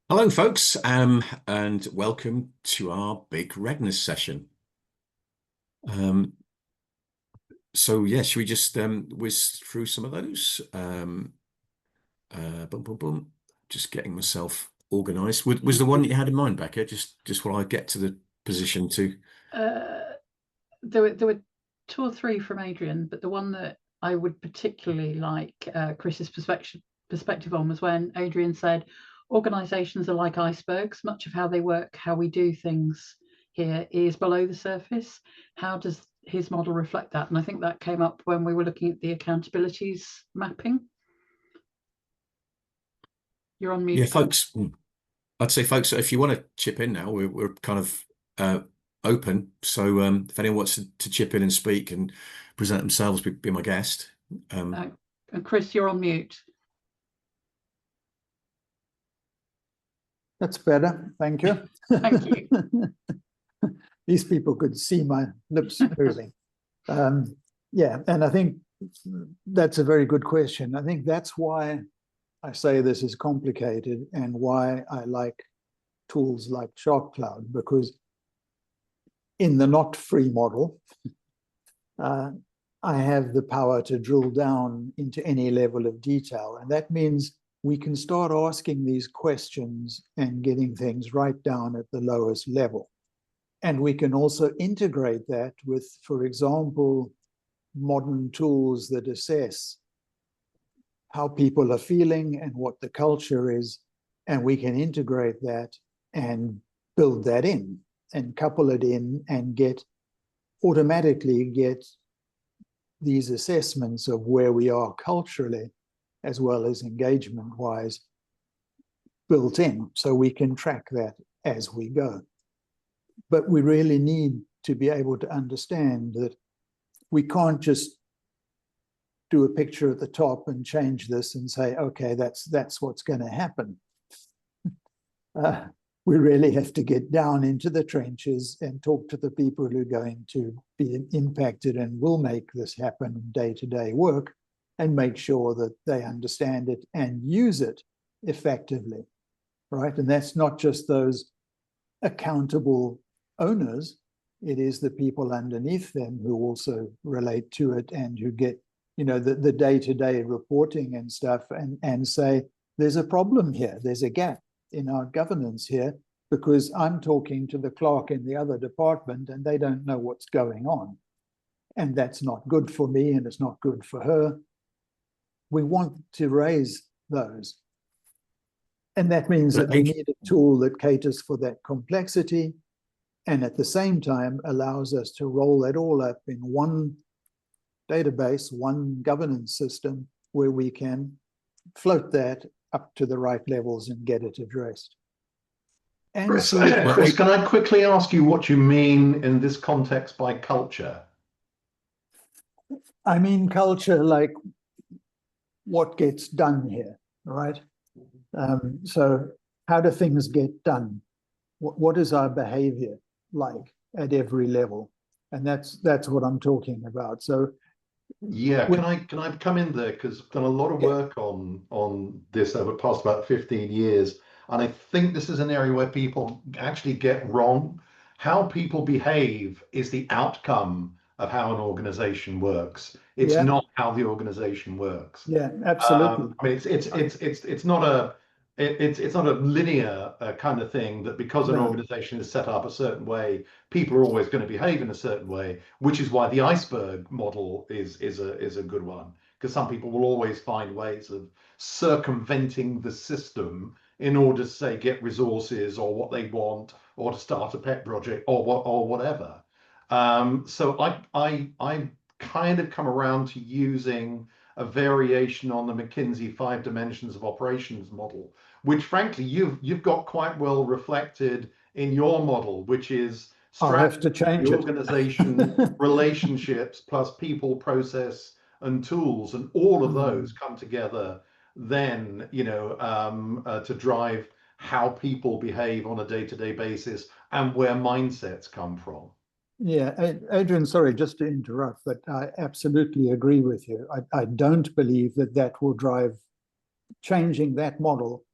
Hello, folks, and welcome to our big Readiness session. Um, should we just whiz through some of those? Boom, boom, boom. Just getting myself organised. Was the one that you had in mind, Becca? Just while I get to the position to. There were two or three from Adrian, but the one that I would particularly like Chris's perspective on was when Adrian said, organisations are like icebergs. Much of how they work, how we do things here is below the surface. How does his model reflect that? And I think that came up when we were looking at the accountabilities mapping. You're on mute. Yeah, folks. I'd say, folks, if you want to chip in now, we're kind of open. So if anyone wants to chip in and speak and present themselves, be my guest. And Chris, you're on mute. That's better. Thank you. Thank you. These people could see my lips moving. Yeah, and I think that's a very good question. I think that's why I say this is complicated and why I like tools like SharpCloud, because in the not free model, I have the power to drill down into any level of detail. And that means we can start asking these questions and getting things right down at the lowest level. And we can also integrate that with, for example, modern tools that assess how people are feeling and what the culture is. And we can integrate that and build that in and couple it in and automatically get these assessments of where we are culturally as well as engagement-wise built in, so we can track that as we go. But we really need to be able to understand that we can't just do a picture at the top and change this and say, okay, that's what's going to happen. We really have to get down into the trenches and talk to the people who are going to be impacted and will make this happen day-to-day work, and make sure that they understand it and use it effectively, right? And that's not just those accountable owners, it is the people underneath them who also relate to it and who get, the day-to-day reporting and stuff and say, there's a problem here, there's a gap in our governance here, because I'm talking to the clerk in the other department and they don't know what's going on. And that's not good for me and it's not good for her. We want to raise those. And that means that we need a tool that caters for that complexity and at the same time allows us to roll that all up in one database, one governance system where we can float that up to the right levels and get it addressed. And Chris, can I quickly ask you what you mean in this context by culture? I mean culture like what gets done here, right? So how do things get done? What is our behavior like at every level? And that's what I'm talking about. So yeah, can I come in there, because I've done a lot of work on this over the past about 15 years, and I think this is an area where people actually get wrong. How people behave is the outcome of how an organization works. It's not how the organization works. Yeah, absolutely. I mean, it's not a linear kind of thing that because an organization is set up a certain way, people are always going to behave in a certain way, which is why the iceberg model is a good one, because some people will always find ways of circumventing the system in order to, say, get resources or what they want, or to start a pet project or whatever. So I kind of come around to using a variation on the McKinsey 5 dimensions of operations model, which frankly you've got quite well reflected in your model, which is strategy, organization, relationships, plus people, process, and tools, and all of those come together then, to drive how people behave on a day-to-day basis and where mindsets come from. Yeah, Adrian, sorry, just to interrupt, but I absolutely agree with you. I don't believe that will drive changing that model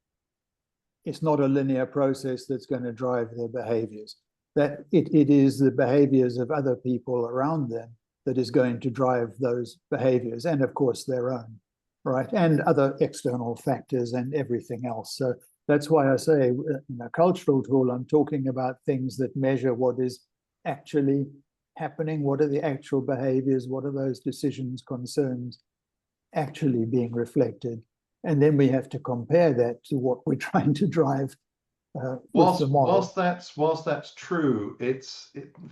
it's not a linear process that's going to drive their behaviors. That it is the behaviors of other people around them that is going to drive those behaviors, and of course their own, right? And other external factors and everything else. So that's why I say in a cultural tool, I'm talking about things that measure what is actually happening, what are the actual behaviors, what are those decisions, concerns actually being reflected. And then we have to compare that to what we're trying to drive with the model. Whilst that's true,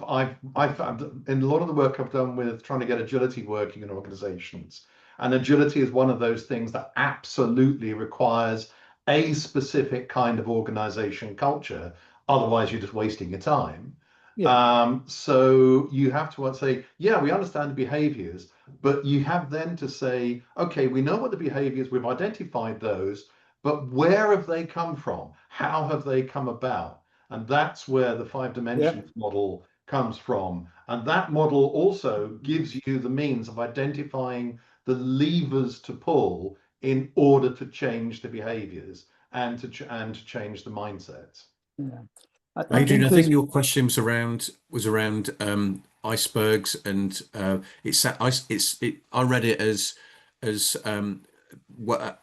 I've found in a lot of the work I've done with trying to get agility working in organizations, and agility is one of those things that absolutely requires a specific kind of organization culture. Otherwise, you're just wasting your time. Yeah. So you have to say, yeah, we understand the behaviors, but you have then to say, okay, we know what the behaviors, we've identified those, but where have they come from? How have they come about? And that's where the 5 dimensions model comes from. And that model also gives you the means of identifying the levers to pull in order to change the behaviors and to change the mindsets. Yeah. Adrian, I think your question was around icebergs, and I read it as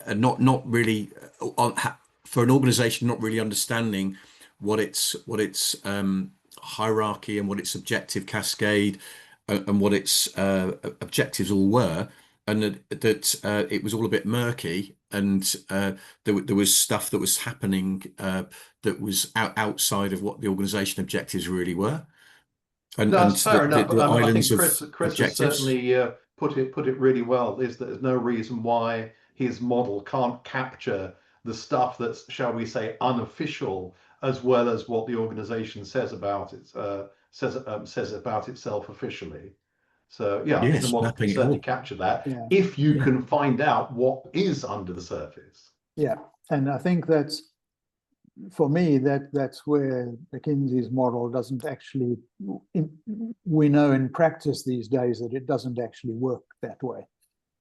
not really for an organization not really understanding what its hierarchy and what its objective cascade and what its objectives all were, and that it was all a bit murky, and there was stuff that was happening that was outside of what the organization objectives really were, and That's fair enough. the I think islands of Chris has objectives. certainly put it really well. Is that there's no reason why his model can't capture the stuff that's, shall we say, unofficial, as well as what the organization says about it says about itself officially. So yeah, I think the Yes, model can mapping it certainly all. capture that Yeah. if you Yeah. can find out what is under the surface. Yeah, and I think that's, for me, that's where McKinsey's model doesn't actually, we know in practice these days that it doesn't actually work that way.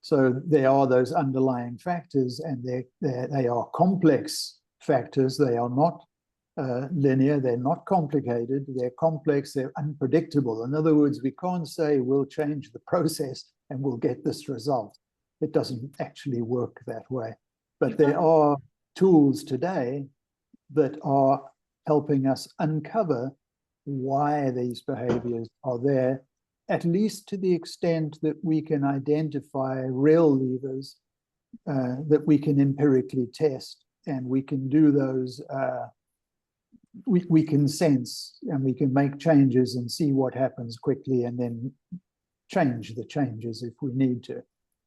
So there are those underlying factors, and they are complex factors. They are not linear, they're not complicated, they're complex, they're unpredictable. In other words, we can't say we'll change the process and we'll get this result. It doesn't actually work that way. But there are tools today that are helping us uncover why these behaviors are there, at least to the extent that we can identify real levers that we can empirically test, and we can do those, we can sense, and we can make changes and see what happens quickly, and then change the changes if we need to.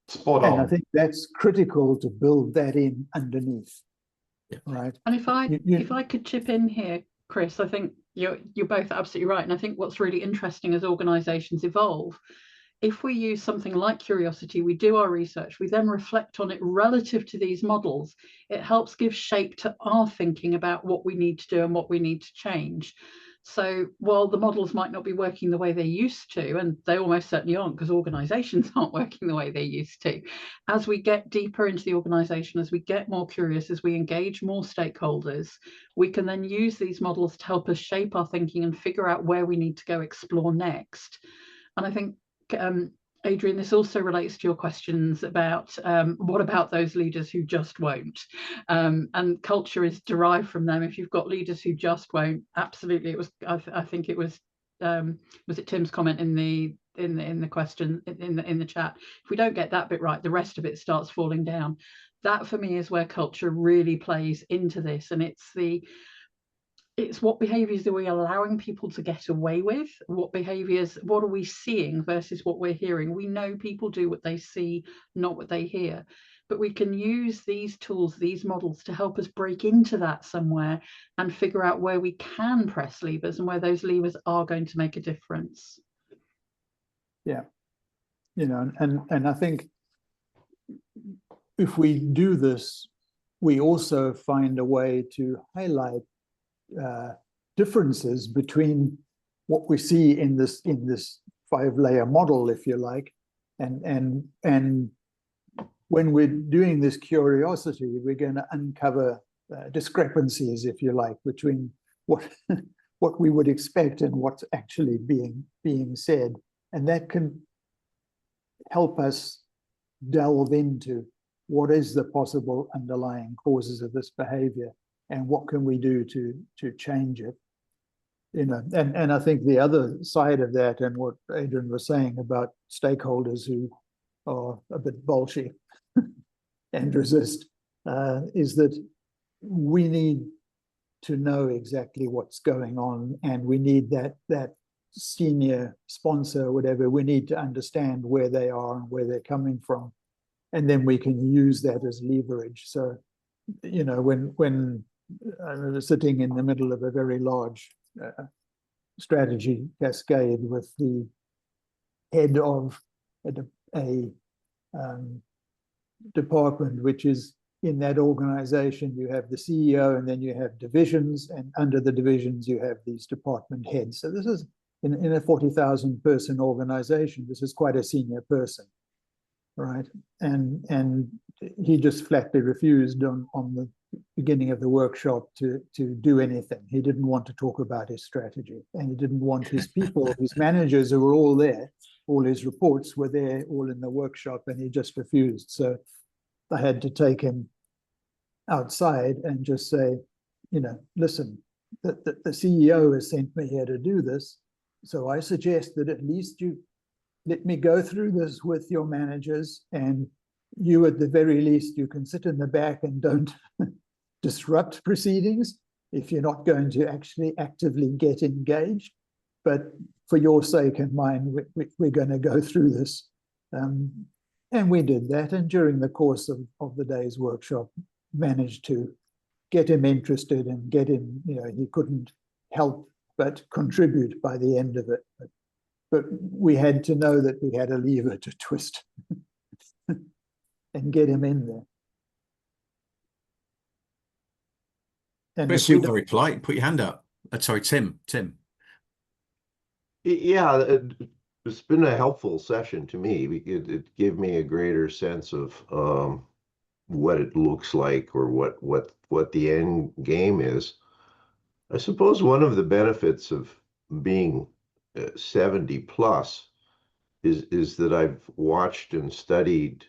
Spot on. And I think that's critical to build that in underneath. Yeah. Right. And if I could chip in here, Chris, I think you're both absolutely right. And I think what's really interesting as organizations evolve, if we use something like curiosity, we do our research, we then reflect on it relative to these models, it helps give shape to our thinking about what we need to do and what we need to change. So while the models might not be working the way they used to, and they almost certainly aren't, because organizations aren't working the way they used to, as we get deeper into the organization, as we get more curious, as we engage more stakeholders, we can then use these models to help us shape our thinking and figure out where we need to go explore next. And I think, Adrian, this also relates to your questions about what about those leaders who just won't, and culture is derived from them. If you've got leaders who just won't, absolutely, it was, I think it was it Tim's comment in the question in the chat, if we don't get that bit right, the rest of it starts falling down. That for me is where culture really plays into this, and it's what behaviors are we allowing people to get away with? What behaviors, what are we seeing versus what we're hearing? We know people do what they see, not what they hear. But we can use these tools, these models, to help us break into that somewhere and figure out where we can press levers and where those levers are going to make a difference. Yeah. You know, and I think if we do this, we also find a way to highlight differences between what we see in this 5-layer model, if you like, and when we're doing this curiosity, we're going to uncover discrepancies, if you like, between what what we would expect and what's actually being said, and that can help us delve into what is the possible underlying causes of this behavior and what can we do to change it. You know, and I think the other side of that, and what Adrian was saying about stakeholders who are a bit bolshy and resist, is that we need to know exactly what's going on, and we need that senior sponsor or whatever. We need to understand where they are and where they're coming from, and then we can use that as leverage. So, you know, when I was sitting in the middle of a very large strategy cascade with the head of a department, which is in that organization, you have the CEO, and then you have divisions, and under the divisions, you have these department heads. So this is in a 40,000 person organization. This is quite a senior person, right? And he just flatly refused on the beginning of the workshop to do anything. He didn't want to talk about his strategy, and he didn't want his people, his managers who were all there, all his reports were there, all in the workshop, and he just refused. So I had to take him outside and just say, you know, listen, the CEO has sent me here to do this, so I suggest that at least you let me go through this with your managers, and you, at the very least, you can sit in the back and don't disrupt proceedings if you're not going to actually actively get engaged. But for your sake and mine, we're going to go through this. And we did that. And during the course of the day's workshop, managed to get him interested and get him, you know, he couldn't help but contribute by the end of it. But we had to know that we had a lever to twist and get him in there. And Chris, you're very polite. Put your hand up. Sorry, Tim. Yeah, it's been a helpful session to me. It gave me a greater sense of what it looks like, or what the end game is. I suppose one of the benefits of being 70 plus is that I've watched and studied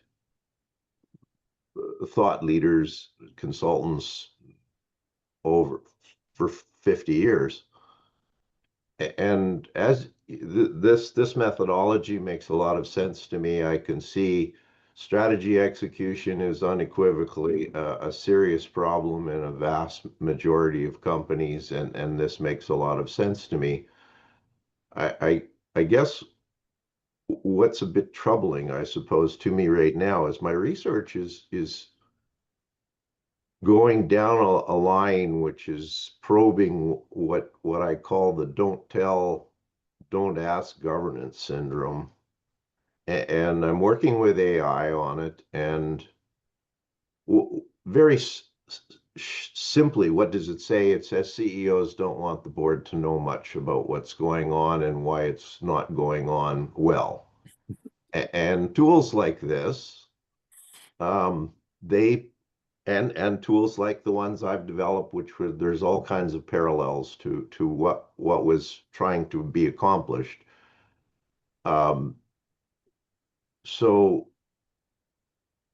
thought leaders, consultants for 50 years. And as this methodology makes a lot of sense to me, I can see strategy execution is unequivocally a serious problem in a vast majority of companies, and this makes a lot of sense to me. I guess what's a bit troubling, I suppose, to me right now is my research is going down a line which is probing what I call the don't tell, don't ask governance syndrome. And I'm working with AI on it, and very simply, what does it say? It says CEOs don't want the board to know much about what's going on and why it's not going on well. And tools like this, and tools like the ones I've developed, which there's all kinds of parallels to what was trying to be accomplished. So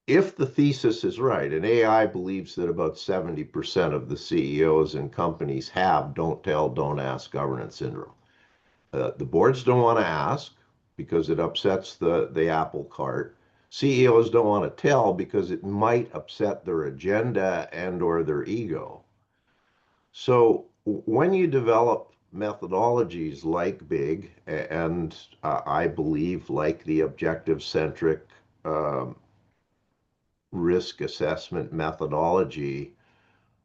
if the thesis is right, and AI believes that about 70% of the CEOs in companies have don't tell, don't ask governance syndrome. The boards don't want to ask because it upsets the apple cart. CEOs don't want to tell because it might upset their agenda and or their ego. So when you develop methodologies like BIG, and I believe like the objective-centric risk assessment methodology,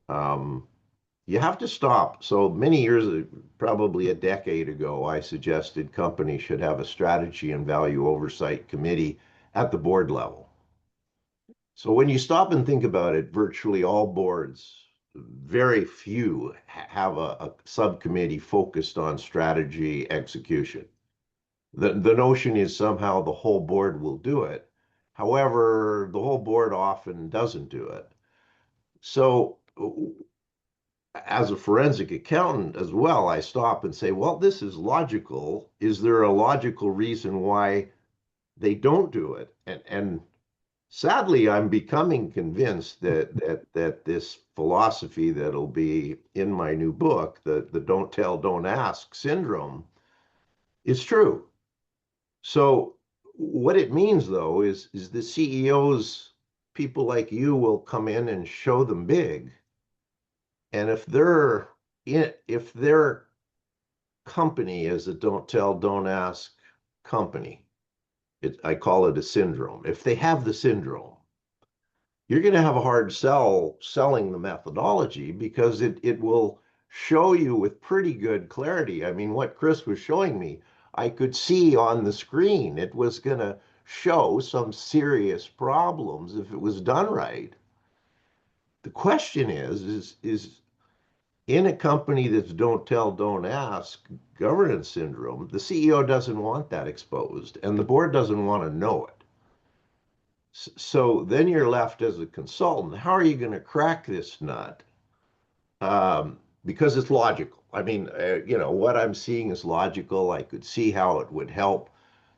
you have to stop. So many years, probably a decade ago, I suggested companies should have a strategy and value oversight committee at the board level. So when you stop and think about it, virtually all boards, very few have a subcommittee focused on strategy execution. The notion is somehow the whole board will do it. However, the whole board often doesn't do it. So as a forensic accountant as well, I stop and say, well, this is logical. Is there a logical reason why they don't do it? And sadly, I'm becoming convinced that this philosophy that'll be in my new book, the don't tell, don't ask syndrome, is true. So what it means, though, is the CEOs, people like you, will come in and show them big. And if their company is a don't tell, don't ask company, I call it a syndrome. If they have the syndrome, you're going to have a hard selling the methodology, because it will show you with pretty good clarity. I mean, what Chris was showing me, I could see on the screen. It was going to show some serious problems if it was done right. The question is in a company that's don't tell, don't ask governance syndrome, the CEO doesn't want that exposed, and the board doesn't want to know it. So then you're left as a consultant. How are you going to crack this nut? Because it's logical. I mean, what I'm seeing is logical. I could see how it would help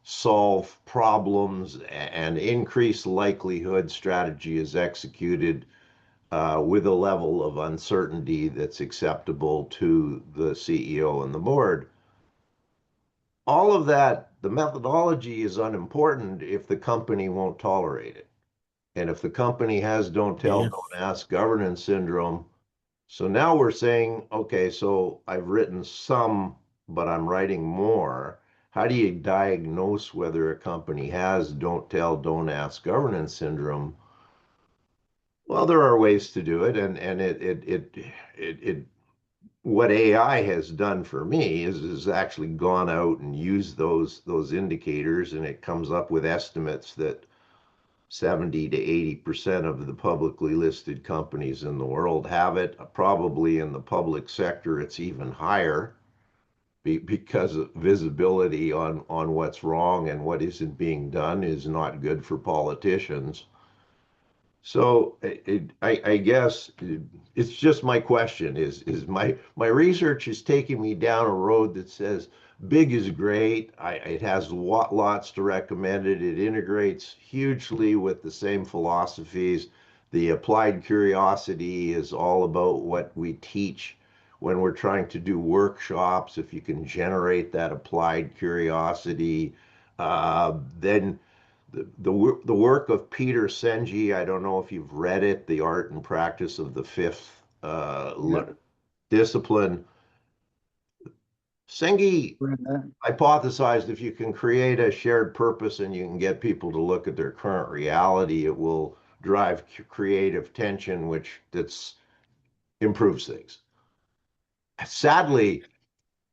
solve problems and increase likelihood strategy is executed with a level of uncertainty that's acceptable to the CEO and the board. All of that, the methodology is unimportant if the company won't tolerate it. And if the company has don't tell, Yeah. don't ask governance syndrome, so now we're saying, okay, so I've written some, but I'm writing more. How do you diagnose whether a company has don't tell, don't ask governance syndrome? Well, there are ways to do it, and what AI has done for me is actually gone out and used those indicators, and it comes up with estimates that 70 to 80% of the publicly listed companies in the world have it. Probably in the public sector, it's even higher because visibility on what's wrong and what isn't being done is not good for politicians. So I guess it's just my question is my research is taking me down a road that says big is great. It has lots to recommend it. It integrates hugely with the same philosophies. The applied curiosity is all about what we teach when we're trying to do workshops. If you can generate that applied curiosity, then the work of Peter Senge, I don't know if you've read it, The Art and Practice of the Fifth Discipline. Senge hypothesized if you can create a shared purpose and you can get people to look at their current reality, it will drive creative tension, which improves things. Sadly,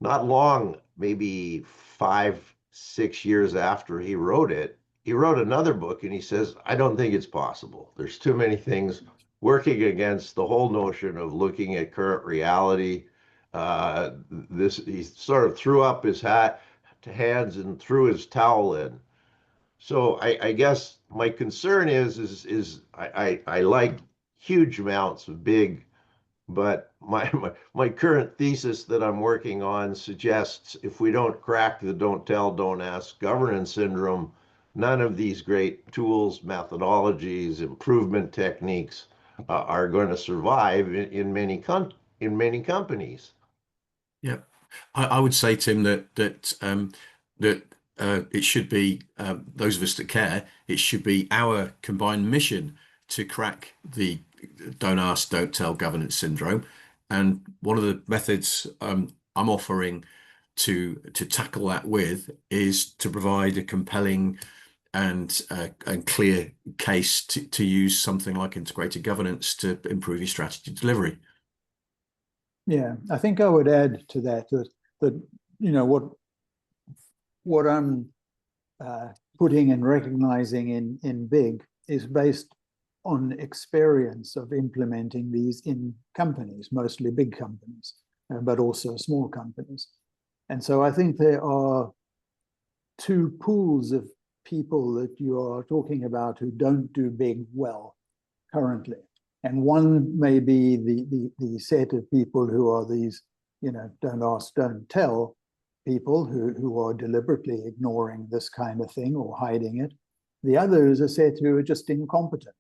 not long, maybe 5, 6 years after he wrote it, he wrote another book and he says, I don't think it's possible. There's too many things working against the whole notion of looking at current reality. He sort of threw up his hands and threw his towel in. So I guess my concern is I like huge amounts of big, but my current thesis that I'm working on suggests if we don't crack the don't tell, don't ask governance syndrome, none of these great tools, methodologies, improvement techniques are going to survive in many companies. Yeah, I would say, Tim, that it should be those of us that care. It should be our combined mission to crack the don't ask, don't tell governance syndrome. And one of the methods I'm offering to tackle that with is to provide a compelling and clear case to use something like integrated governance to improve your strategy delivery. Yeah, I think I would add to that what I'm putting and recognizing in BIG is based on experience of implementing these in companies, mostly big companies, but also small companies. And so I think there are two pools of people that you are talking about who don't do big well currently. And one may be the set of people who are these, don't ask, don't tell people who are deliberately ignoring this kind of thing or hiding it. The other is a set who are just incompetent,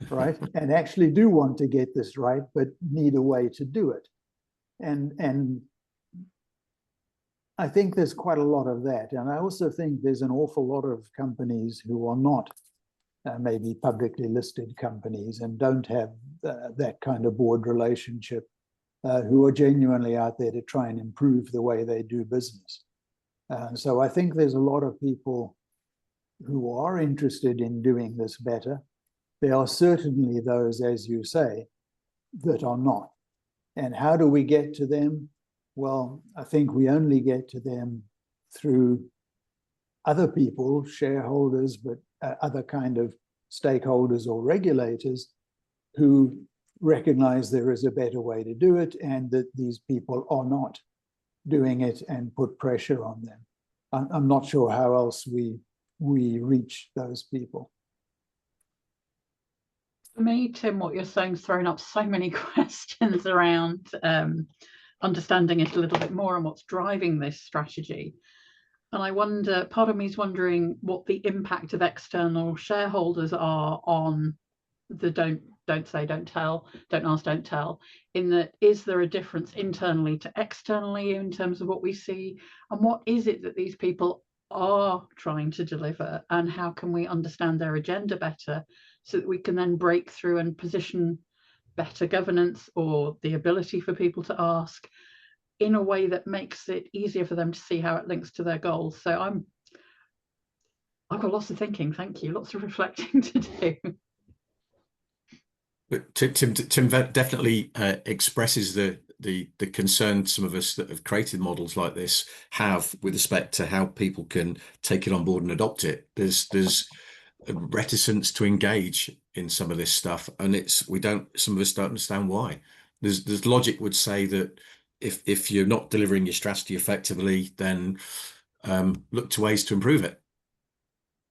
right? And actually do want to get this right, but need a way to do it. And I think there's quite a lot of that. And I also think there's an awful lot of companies who are not maybe publicly listed companies and don't have that kind of board relationship, who are genuinely out there to try and improve the way they do business. So I think there's a lot of people who are interested in doing this better. There are certainly those, as you say, that are not. And how do we get to them? Well, I think we only get to them through other people, shareholders, but other kind of stakeholders or regulators who recognize there is a better way to do it and that these people are not doing it and put pressure on them. I'm not sure how else we reach those people. For me, Tim, what you're saying is throwing up so many questions around understanding it a little bit more and what's driving this strategy. And I wonder, part of me is wondering what the impact of external shareholders are on the don't say, don't tell, don't ask, don't tell, in that, is there a difference internally to externally in terms of what we see? And what is it that these people are trying to deliver? And how can we understand their agenda better so that we can then break through and position better governance or the ability for people to ask in a way that makes it easier for them to see how it links to their goals? So I've got lots of thinking, thank you, lots of reflecting to do. But Tim definitely expresses the concern some of us that have created models like this have with respect to how people can take it on board and adopt it. There's a reticence to engage in some of this stuff, and some of us don't understand why. There's logic would say that if you're not delivering your strategy effectively, then look to ways to improve it.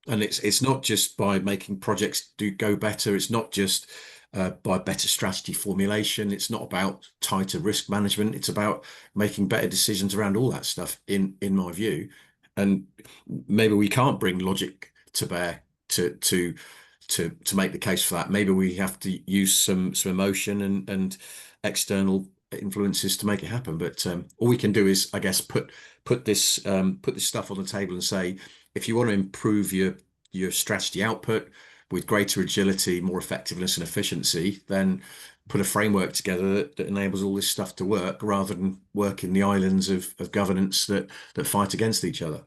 And it's not just by making projects go better. It's not just by better strategy formulation. It's not about tighter risk management. It's about making better decisions around all that stuff, in my view. And maybe we can't bring logic to bear to make the case for that. Maybe we have to use some emotion and external influences to make it happen. But all we can do is, I guess, put this stuff on the table and say, if you want to improve your strategy output with greater agility, more effectiveness and efficiency, then put a framework together that enables all this stuff to work, rather than work in the islands of governance that fight against each other.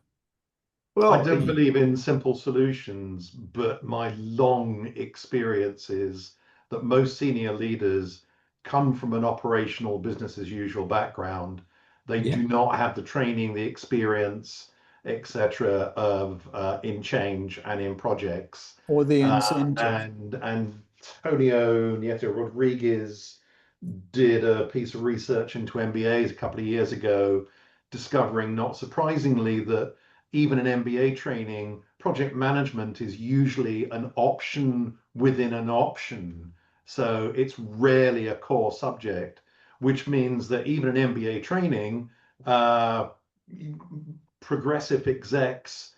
Well, I don't believe in simple solutions, but my long experience is that most senior leaders come from an operational business as usual background. They do not have the training, the experience, etc., of in change and in projects, or the incentive. And Antonio Nieto Rodriguez did a piece of research into MBAs a couple of years ago, discovering, not surprisingly, that even in MBA training, project management is usually an option within an option. So it's rarely a core subject, which means that even in MBA training, progressive execs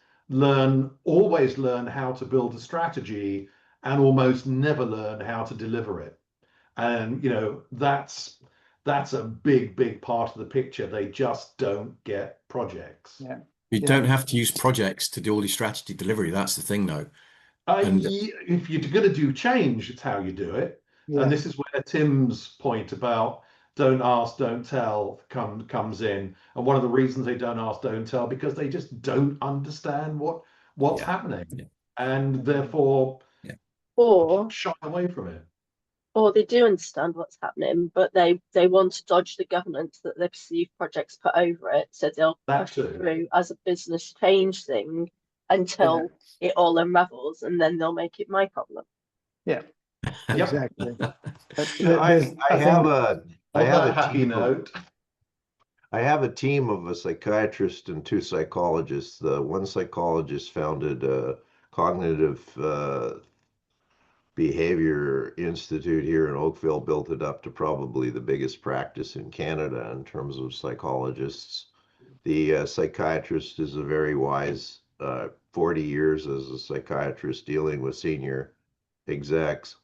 always learn how to build a strategy and almost never learn how to deliver it. And that's a big part of the picture. They just don't get projects. Yeah. You don't have to use projects to do all your strategy delivery. That's the thing, though. If you're going to do change, it's how you do it. Yeah. And this is where Tim's point about don't ask, don't tell comes in. And one of the reasons they don't ask, don't tell, because they just don't understand what's happening, and therefore or shy away from it. Or they do understand what's happening, but they want to dodge the governance that they perceive projects put over it. So they'll push it through as a business change thing until it all unravels, and then they'll make it my problem. Yeah, exactly. I have a happy note. I have a team of a psychiatrist and 2 psychologists. The one psychologist founded a cognitive Behavior Institute here in Oakville built it up to probably the biggest practice in Canada in terms of psychologists. The psychiatrist is a very wise 40 years as a psychiatrist dealing with senior execs.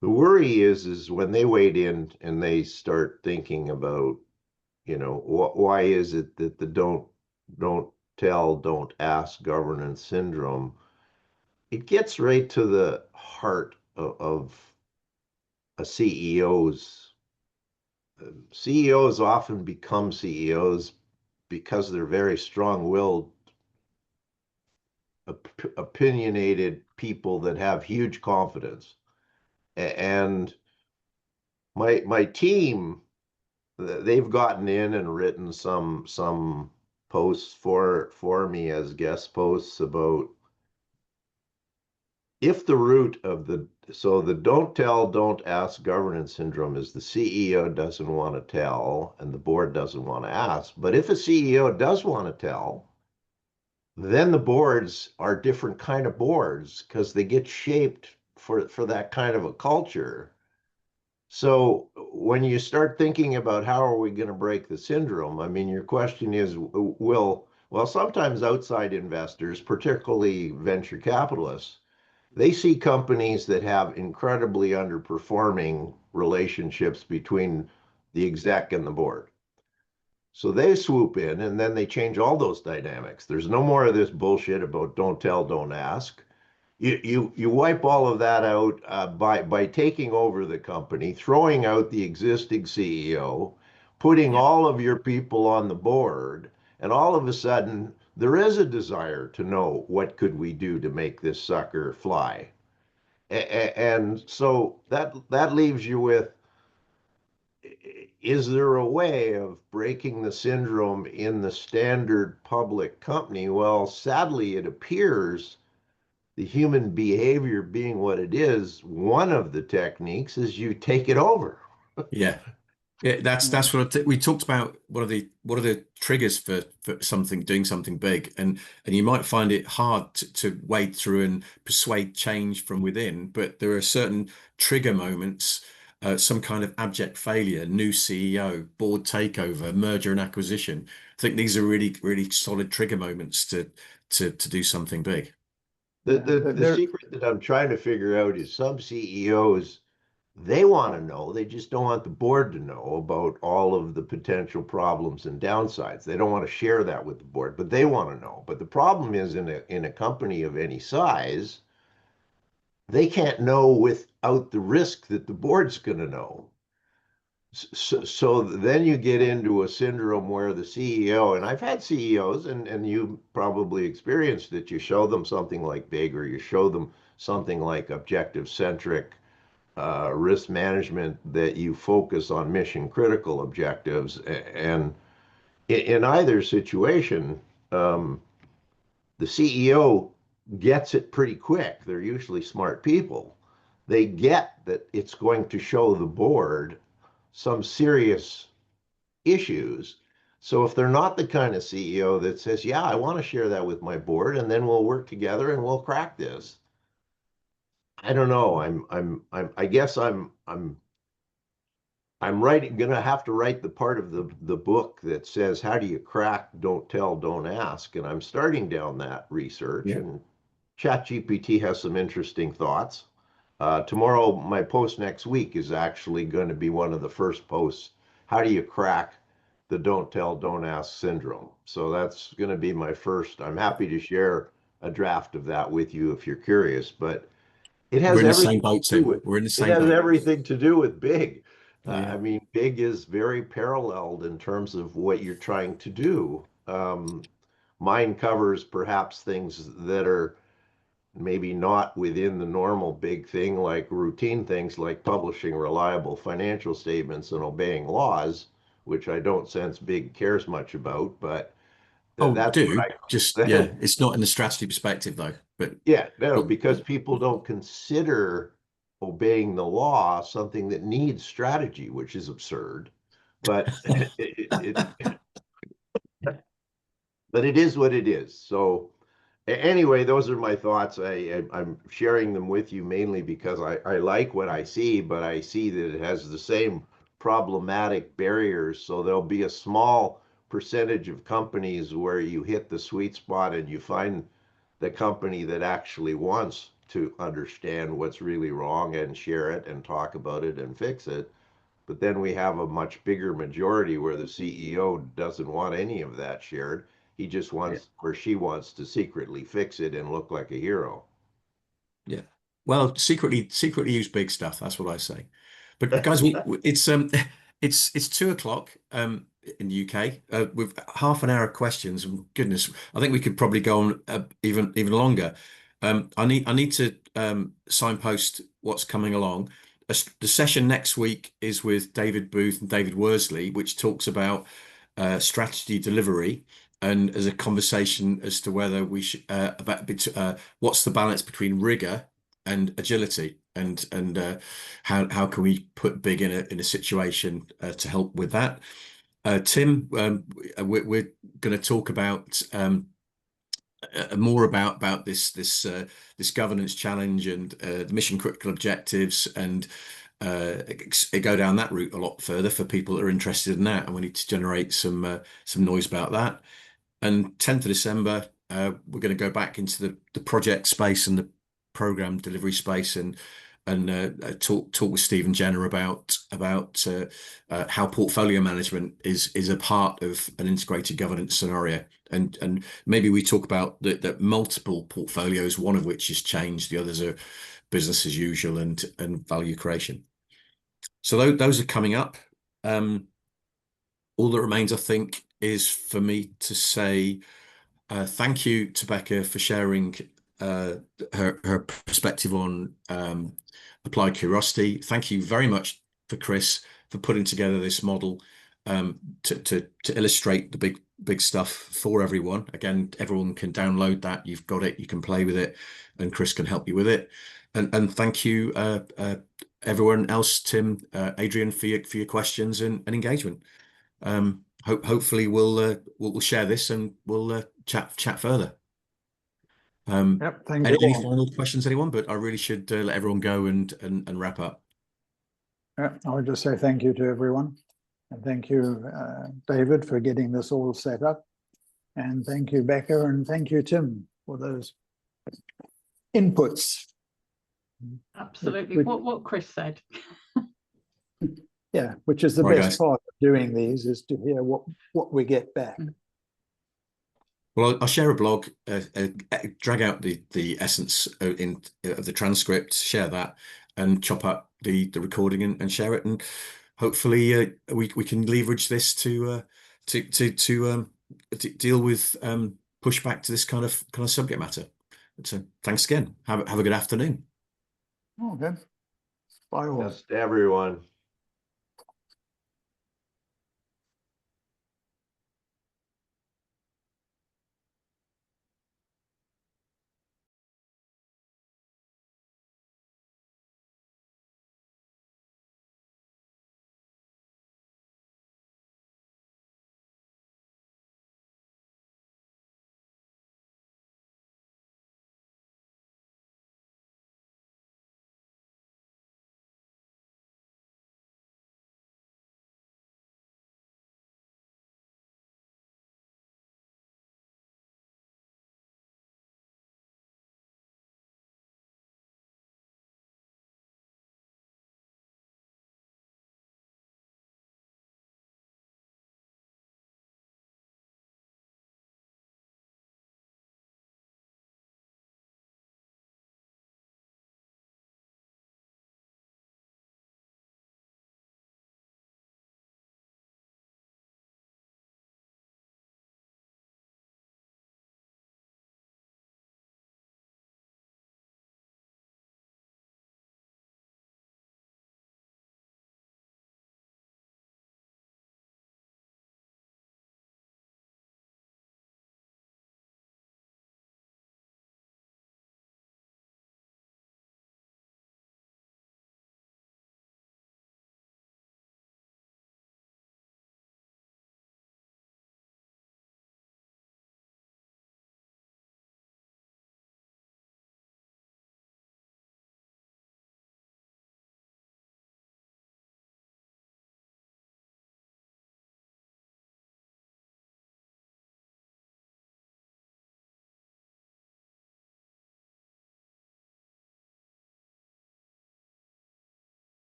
The worry is when they wade in and they start thinking about, why is it that the don't tell, don't ask governance syndrome, it gets right to the heart of a CEO's. CEOs often become CEOs because they're very strong-willed, opinionated people that have huge confidence. And my team, they've gotten in and written some posts for me as guest posts about if the root of the don't tell, don't ask governance syndrome is the CEO doesn't want to tell and the board doesn't want to ask. But if a CEO does want to tell, then the boards are different kind of boards because they get shaped for that kind of a culture. So when you start thinking about how are we going to break the syndrome, I mean, your question is, well, sometimes outside investors, particularly venture capitalists, they see companies that have incredibly underperforming relationships between the exec and the board. So they swoop in and then they change all those dynamics. There's no more of this bullshit about don't tell, don't ask. You wipe all of that out by taking over the company, throwing out the existing CEO, putting all of your people on the board, and all of a sudden there is a desire to know what could we do to make this sucker fly. And so that leaves you with, is there a way of breaking the syndrome in the standard public company? Well, sadly, it appears the human behavior being what it is, one of the techniques is you take it over. Yeah. Yeah, that's what we talked about. What are the triggers for something doing something big, and you might find it hard to wade through and persuade change from within. But there are certain trigger moments, some kind of abject failure, new CEO, board takeover, merger and acquisition. I think these are really really solid trigger moments to do something big. The secret that I'm trying to figure out is some CEOs, they want to know, they just don't want the board to know about all of the potential problems and downsides. They don't want to share that with the board, but they want to know. But the problem is in a company of any size, they can't know without the risk that the board's going to know. So then you get into a syndrome where the CEO, and I've had CEOs, and you probably experienced it, you show them something like BIG or you show them something like objective-centric risk management that you focus on mission critical objectives. And in either situation, the CEO gets it pretty quick. They're usually smart people. They get that it's going to show the board some serious issues. So if they're not the kind of CEO that says, yeah, I want to share that with my board and then we'll work together and we'll crack this. I don't know. I guess I'm gonna have to write the part of the book that says how do you crack don't tell, don't ask, and I'm starting down that research. Yeah. And ChatGPT has some interesting thoughts. Tomorrow, my post next week is actually going to be one of the first posts. How do you crack the don't tell, don't ask syndrome? So that's going to be my first. I'm happy to share a draft of that with you if you're curious, but it We're has in the same everything boat, to do Tim. with We're in the it same has boat. everything to do with BIG. Yeah. I mean, BIG is very paralleled in terms of what you're trying to do. Mine covers perhaps things that are maybe not within the normal BIG thing, like routine things like publishing reliable financial statements and obeying laws, which I don't sense BIG cares much about, but Oh, that's do what just I yeah. It's not in the strategy perspective though, but yeah, no, but because people don't consider obeying the law something that needs strategy, which is absurd. But it but it is what it is. So Anyway, those are my thoughts. I'm sharing them with you mainly because I like what I see, but I see that it has the same problematic barriers. So there'll be a small percentage of companies where you hit the sweet spot and you find the company that actually wants to understand what's really wrong and share it and talk about it and fix it. But then we have a much bigger majority where the CEO doesn't want any of that shared. He just wants, or she wants, to secretly fix it and look like a hero. Yeah. Well, secretly use big stuff. That's what I say. But guys, it's 2 o'clock in the UK with half an hour of questions. Goodness, I think we could probably go on even longer. I need to signpost what's coming along. The session next week is with David Booth and David Worsley, which talks about strategy delivery, and as a conversation as to whether we should what's the balance between rigor and agility, and how can we put big in a situation to help with that. Tim, we're going to talk about more about this governance challenge and the mission critical objectives, and go down that route a lot further for people that are interested in that, and we need to generate some noise about that. And 10th of December, we're going to go back into the project space and the program delivery space, and talk with Steve and Jenna about how portfolio management is a part of an integrated governance scenario, and maybe we talk about the multiple portfolios, one of which is change, the others are business as usual and value creation. So those are coming up. All that remains, I think, is for me to say thank you to Becca for sharing her perspective on applied curiosity. Thank you very much for Chris for putting together this model to illustrate the big stuff for everyone. Again, everyone can download that. You've got it. You can play with it, and Chris can help you with it. And thank you, everyone else, Tim, Adrian, for your questions and engagement. Hopefully we'll share this and we'll chat further. Yep, thank you. Any final questions, anyone? But I really should let everyone go and wrap up. I would just say thank you to everyone, and thank you, David, for getting this all set up, and thank you, Becca, and thank you, Tim, for those inputs. Absolutely. What Chris said. Yeah, which is the best part of doing these, is to hear what we get back. Well, I'll share a blog, drag out the essence of the transcript, share that, and chop up the recording and share it, and hopefully we can leverage this to deal with pushback to this kind of subject matter. So thanks again. Have a good afternoon. Okay. Bye all. Yes, everyone.